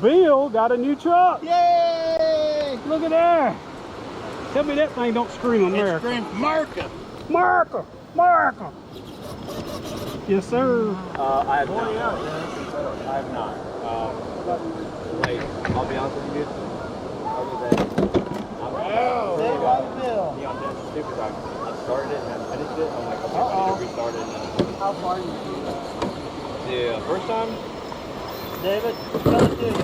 Bill got a new truck. Yay! Look at there. Tell me that thing don't scream America. It screams America. America, America. Yes, sir. I have not. I have not. Like, I'll be honest with you, other than I'm stupid. I started it and I finished it. I'm like, okay, I need to restart it. How far are you? The first time? David, tell it to you.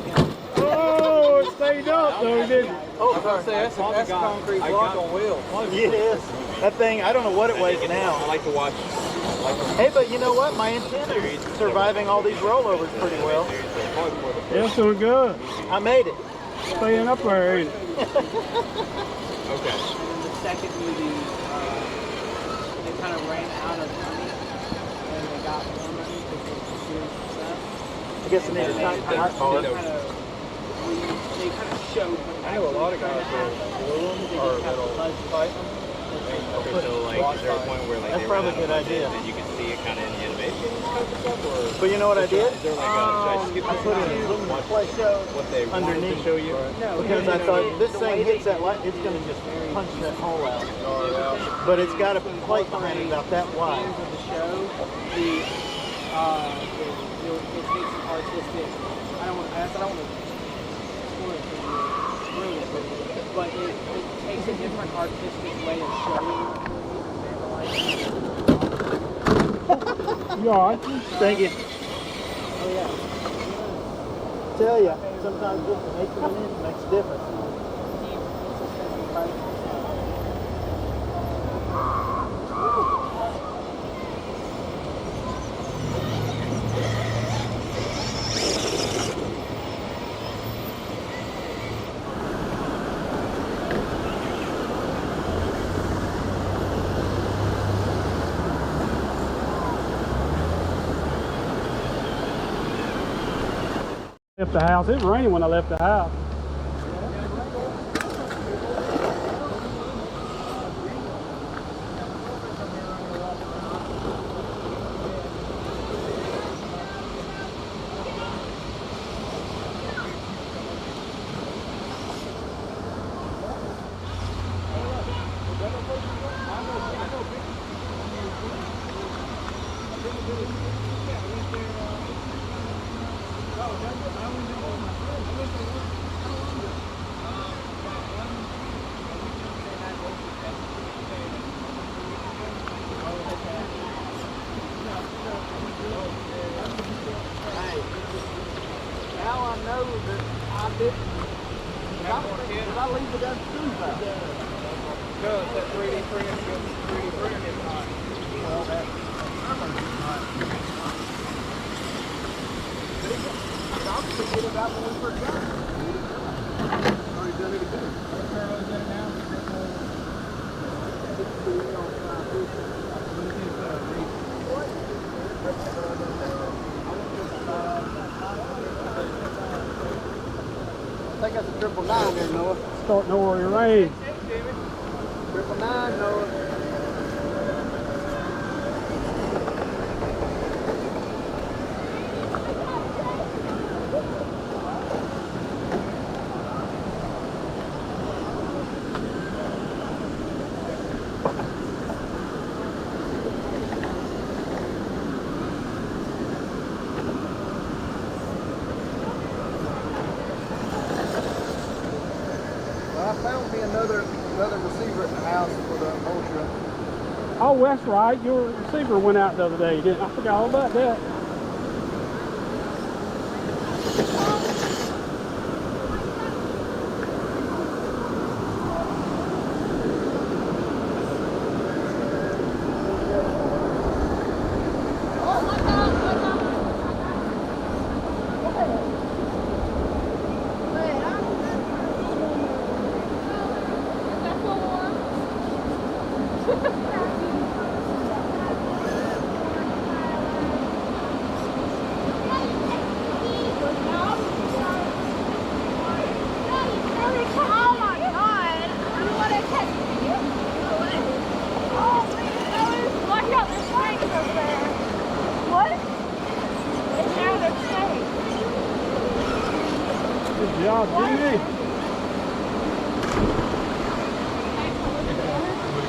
Oh, it stayed up though, didn't it? Oh, I was going to say, that's a concrete block on wheels. It is. That thing, I don't know what it weighs now. I like to watch. Hey, but you know what? My antenna is surviving all these rollovers pretty well. Yeah, it's doing good. I made it. Staying up there, ain't it? Okay. In the second movie, they kind of ran out of money, and they got more money because they were doing stuff. I guess I need to time for it. They kind of showed. I know a lot of guys that'll fight. Okay, so like, is there a point where like That's probably a good idea. and you can see it kind of in the animation type of stuff, or? But you know what I did? Is there like should I skip I put in a little play show what they wanted to underneath. show you? No, Because I thought this thing hits that light, it's going to just punch that hole out. But it's got a plate behind it about that wide. Of the show, it takes an artistic. I don't want to spoil it for you, ruin it for you, but it takes a different artistic way of showing. You all right? Thank you. Oh yeah. Tell you, sometimes just an eighth of an inch makes a difference. Left the house. It was raining when I left the house. Now I know that I didn't. Did I leave the gun screws out? Because that 3D printing is hot. Well, that I was going to get it out when we first got it. Already done it again. I think that's a 999 there, Noah. Starting to already rain. 999, Noah. I found me another receiver at the house for the ultra. Oh, that's right. Your receiver went out the other day, didn't I? Forgot all about that. Good job, Jimmy.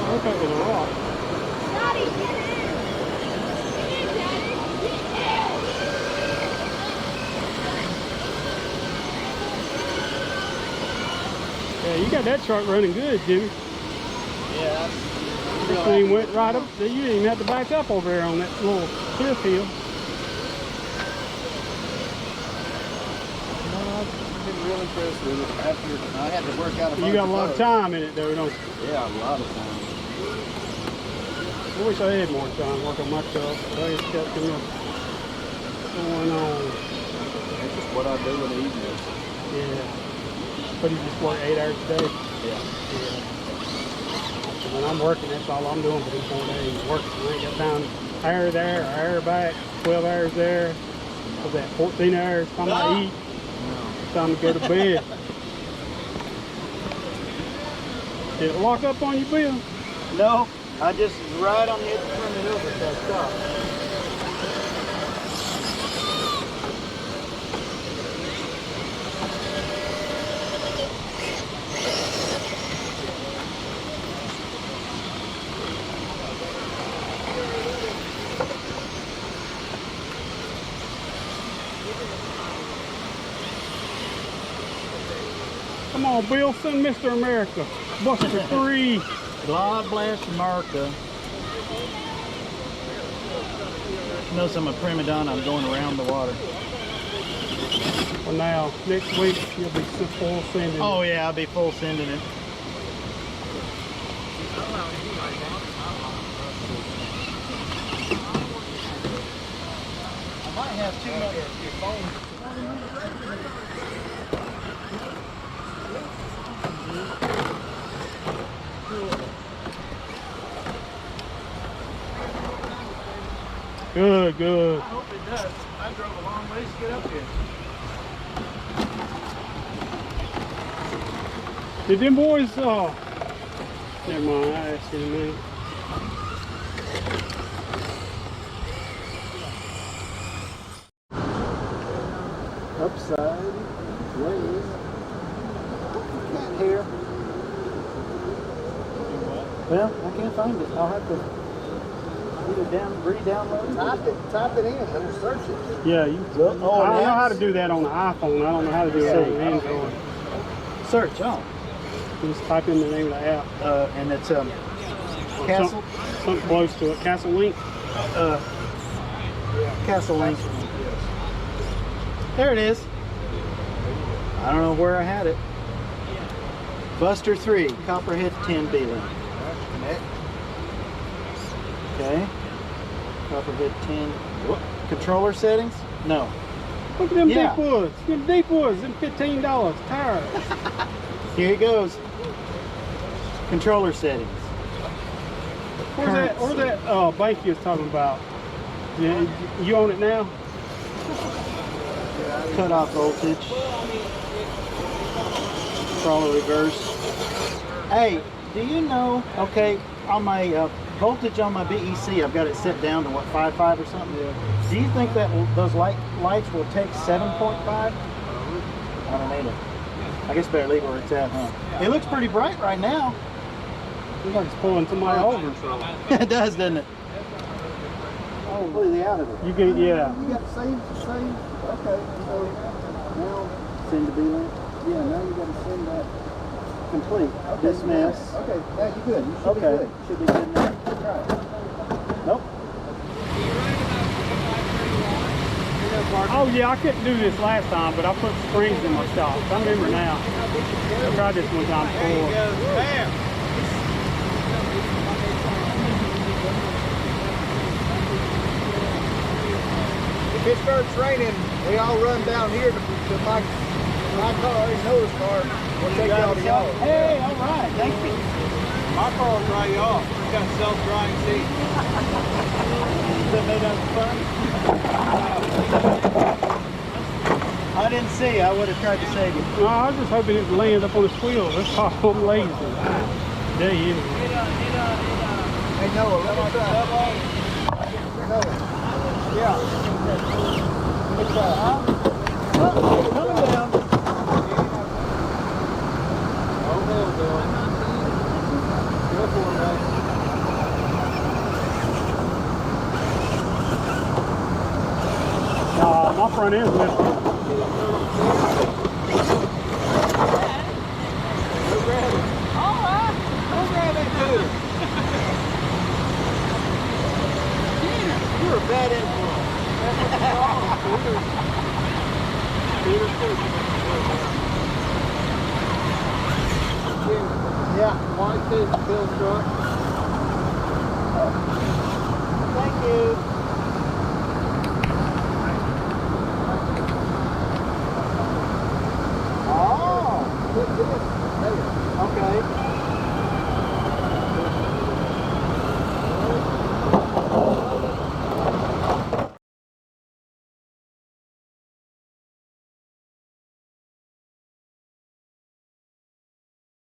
Okay, with a rock. Daddy, get in! Get in, Daddy! Yeah, you got that truck running good, Jimmy. Yeah. This thing went right up. You didn't even have to back up over there on that little clear field. I've been real impressed with it. After I had to work out a bunch You got a lot of bugs. time in it, though, don't you? Yeah, a lot of time. I wish I had more time working on my truck, but I just got too much going on. That's just what I do in the evenings. Yeah. But you just work 8 hours a day. Yeah. When I'm working, that's all I'm doing for these 4 days. Working. I ain't got time. Hour there, hour back, 12 hours there. What's that, 14 hours? Time I eat. Time to go to bed. Did it lock up on you, Bill? No, I just right on the edge of turn it over so I stop. Come on, Bill, send Mr. America. Buster 3. God bless America. Knows I'm a prima donna. I'm going around the water. For now, next week, you'll be full sending. Oh yeah, I'll be full sending it. I might have too much your phone. Good, good. I hope it does. I drove a long ways to get up here. Did them boys, never mind, I asked you in a minute. Upside, ways. Can't hear. Well, I can't find it. I'll have to either re-download. Type it in, it'll search it. Yeah, you. Oh, I don't know apps? how to do that on the iPhone. I don't know how to do that on the Android. Search, oh. You just type in the name of the app. And it's Or Castle, something close to it. Castle Link. Castle Link. There it is. I don't know where I had it. Buster 3, Copperhead 10 B-Link. Connect. Okay. Copperhead 10. What? Controller settings? No. Look at them Yeah. deep woods. Them deep woods. Them $15 tires. Here it goes. Controller settings. Where's that bank you was talking about? You own it now? Cutoff voltage. Crawler reverse. Hey, do you know, okay, on my voltage on my BEC, I've got it set down to what, 5.5 or something? Yeah. Do you think that those lights will take 7.5? I don't either. I guess better leave it where it's at, huh? It looks pretty bright right now. Looks like it's pulling somebody over. It does, doesn't it? Oh, completely out of it. You get, yeah. You got save. Okay, so now Send to B-Link. yeah, now you got to send that complete. Okay, Dismiss. Okay, now you're good. You should Okay, be good. should be good now. Right. Nope. Oh yeah, I couldn't do this last time, but I put springs in my shocks. I remember now. I tried this one time before. If it starts raining, we all run down here to my car, Noah's car. We'll take y'all to y'all. Hey, all right, thank you. My car will dry you off. It's got self-drying seats. That made us fun. I didn't see. I would have tried to save you. No, I was just hoping it would land up on his wheels. That's why I'm lazy. There he is. Hey Noah, let me try. Noah. Yeah. Let me try. Coming down. Yeah. White says Bill truck. Thank you.